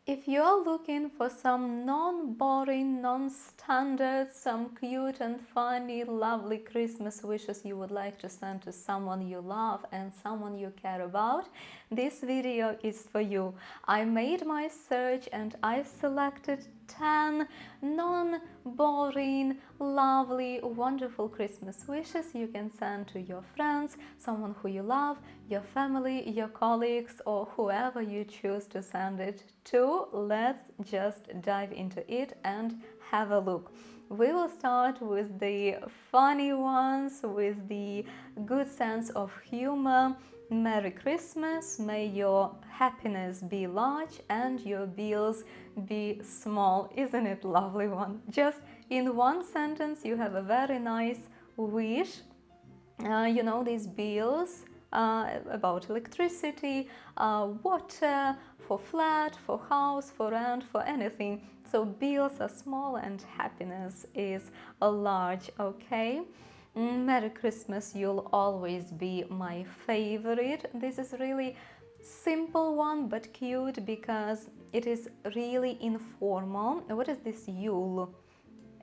If you're looking for some non-boring, non-standard, some cute and funny, lovely Christmas wishes you would like to send to someone you love and someone you care about, this video is for you. I made my search and I've selected 10 non-boring, lovely, wonderful Christmas wishes you can send to your friends, someone who you love, your family, your colleagues, or whoever you choose to send it to. Let's just dive into it and have a look. We will start with the funny ones, with the good sense of humor. Merry Christmas, may your happiness be large and your bills be small. Isn't it lovely one? Just in one sentence you have a very nice wish. These bills about electricity, water, for flat, for house, for rent, for anything. So bills are small and happiness is large, okay? Merry Christmas, you'll always be my favorite. This is really simple one but cute because it is really informal. What is this Yule?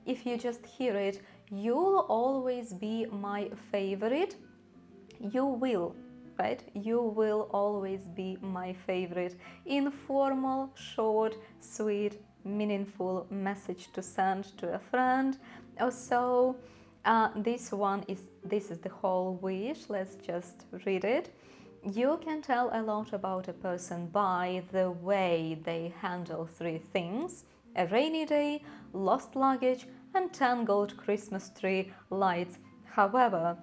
If you just hear it, you'll always be my favorite. You will, right? You will always be my favorite. Informal, short, sweet, meaningful message to send to a friend. Also, this is the whole wish. Let's just read it. You can tell a lot about a person by the way they handle three things: a rainy day, lost luggage, and tangled Christmas tree lights. However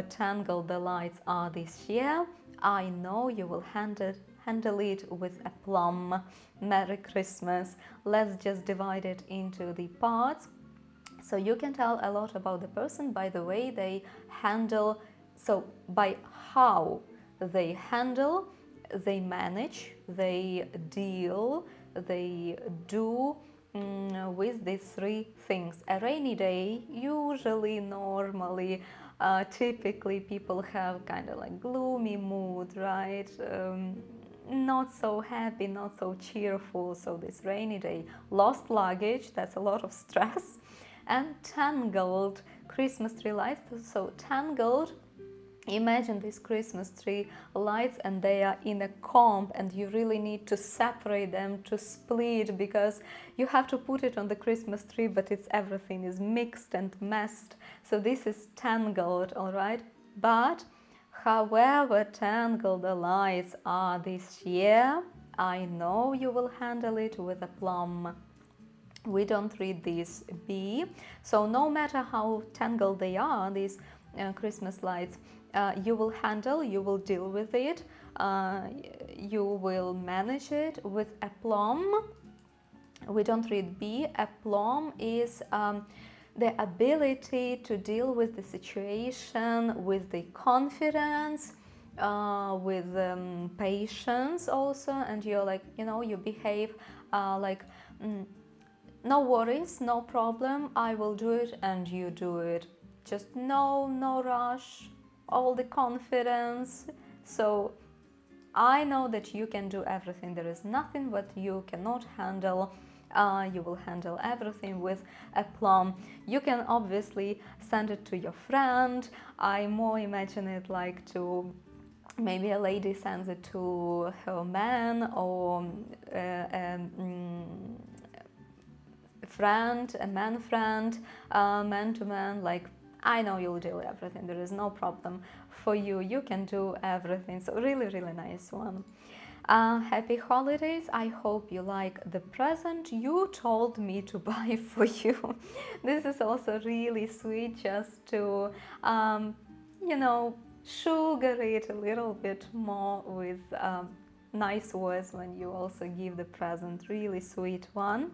tangled the lights are this year, I know you will handle it with aplomb. Merry Christmas. Let's just divide it into the parts. So you can tell a lot about the person by the way they handle, so by how they handle, they manage, they deal, they do with these three things. A rainy day, usually, normally, typically people have kind of like gloomy mood, right? Not so happy, not so cheerful. So this rainy day, lost luggage, that's a lot of stress. And tangled Christmas tree lights. So tangled, imagine these Christmas tree lights and they are in a comb and you really need to separate them, to split, because you have to put it on the Christmas tree, but everything is mixed and messed. So this is tangled, all right? But however tangled the lights are this year, I know you will handle it with aplomb. We don't read this B. So no matter how tangled they are, these Christmas lights, you will handle, you will deal with it, you will manage it with aplomb. We don't read B. Aplomb is the ability to deal with the situation with the confidence, with patience also, and you're like, you behave like, no worries, no problem, I will do it, and you do it. Just no rush, all the confidence. So I know that you can do everything. There is nothing what you cannot handle. You will handle everything with aplomb. You can obviously send it to your friend. I more imagine it like to maybe a lady sends it to her man, or friend, a man friend, man to man, like, I know you'll do everything, there is no problem for you, you can do everything. So really, really nice one. Happy holidays. I hope you like the present you told me to buy for you. This is also really sweet, just to sugar it a little bit more with nice words when you also give the present. Really sweet one.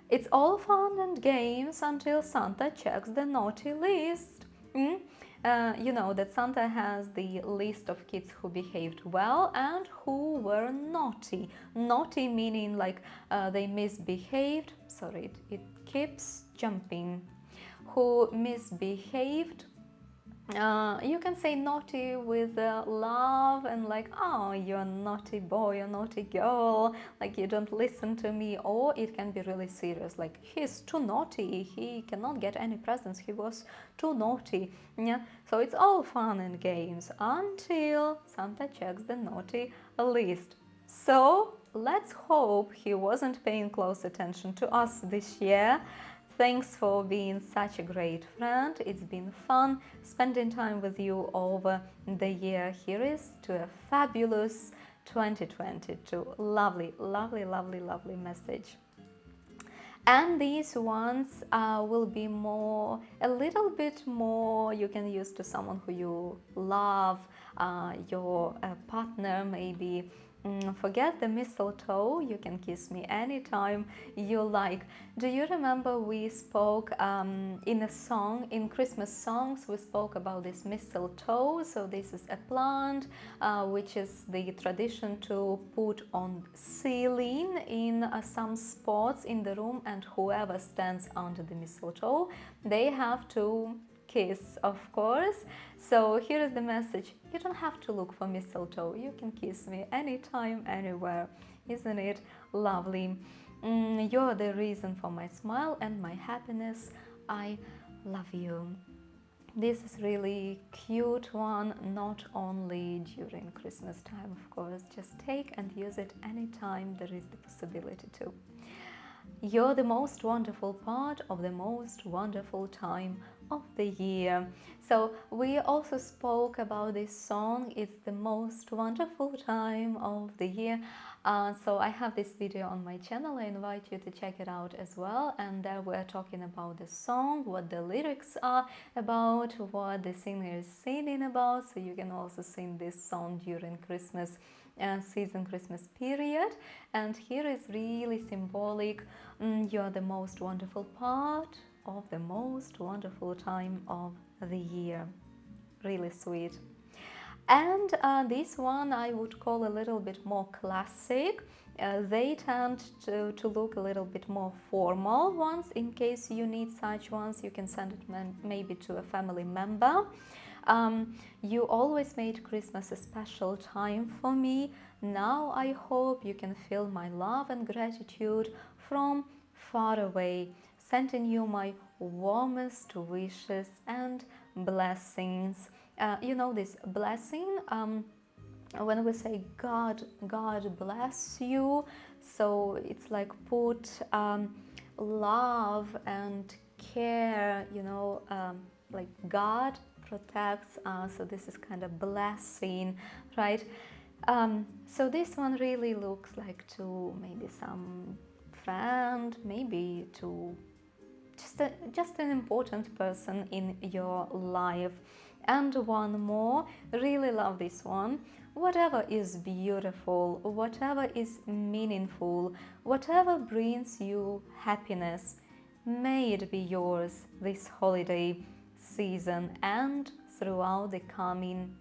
It's all fun and games until Santa checks the naughty list. You know that Santa has the list of kids who behaved well and who were naughty. Naughty meaning like they misbehaved. Sorry, it keeps jumping. Who misbehaved You can say naughty with love and like, oh, you're a naughty boy or naughty girl, like you don't listen to me. Or it can be really serious, like he's too naughty, he cannot get any presents, he was too naughty. Yeah, so it's all fun and games until Santa checks the naughty list. So let's hope he wasn't paying close attention to us this year. Thanks for being such a great friend. It's been fun spending time with you over the year. Here is to a fabulous 2022. Lovely, lovely, lovely, lovely message. And these ones will be more, a little bit more, you can use to someone who you love, your partner maybe. Forget the mistletoe, you can kiss me anytime you like. Do you remember we spoke in a song, in Christmas songs, we spoke about this mistletoe? So this is a plant which is the tradition to put on ceiling in some spots in the room, and whoever stands under the mistletoe, they have to kiss, of course. So here is the message: you don't have to look for mistletoe, you can kiss me anytime, anywhere. Isn't it lovely? You're the reason for my smile and my happiness. I love you. This is really cute one, not only during Christmas time, of course. Just take and use it anytime there is the possibility to. You're the most wonderful part of the most wonderful time of the year. So we also spoke about this song. It's the most wonderful time of the year. So I have this video on my channel. I invite you to check it out as well. And there we're talking about the song, what the lyrics are about, what the singer is singing about. So you can also sing this song during Christmas season, Christmas period. And here is really symbolic. You're the most wonderful part of the most wonderful time of the year. Really sweet. And this one I would call a little bit more classic. They tend to look a little bit more formal ones. In case you need such ones, you can send it maybe to a family member. You always made Christmas a special time for me. Now I hope you can feel my love and gratitude from far away, sending you my warmest wishes and blessings. You know this blessing, when we say God bless you, so it's like put love and care, you know, like God protects us, so this is kind of blessing, right? So this one really looks like to maybe some friend, maybe to just an important person in your life. And one more, really love this one. Whatever is beautiful, whatever is meaningful, whatever brings you happiness, may it be yours this holiday season and throughout the coming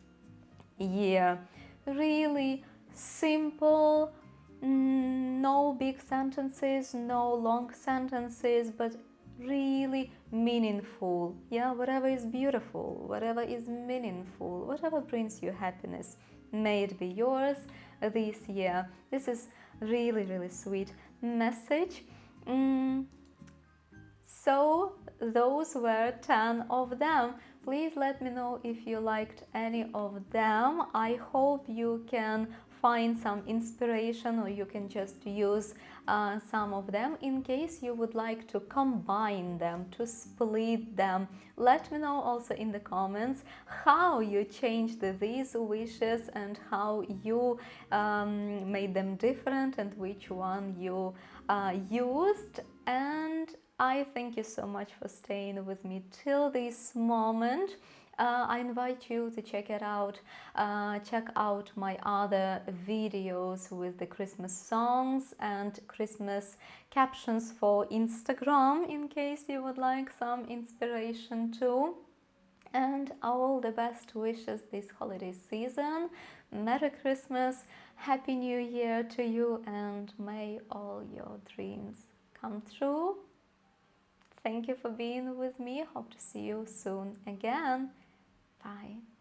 year. Really simple, no big sentences, no long sentences, but really meaningful. Yeah, whatever is beautiful, whatever is meaningful, whatever brings you happiness, may it be yours this year. This is really, really sweet message. So those were 10 of them. Please let me know if you liked any of them. I hope you can find some inspiration, or you can just use some of them. In case you would like to combine them, to split them, let me know also in the comments how you changed these wishes and how you made them different and which one you used. And I thank you so much for staying with me till this moment. I invite you to check it out. Check out my other videos with the Christmas songs and Christmas captions for Instagram, in case you would like some inspiration too. And all the best wishes this holiday season. Merry Christmas, Happy New Year to you, and may all your dreams come true. Thank you for being with me. Hope to see you soon again. Bye.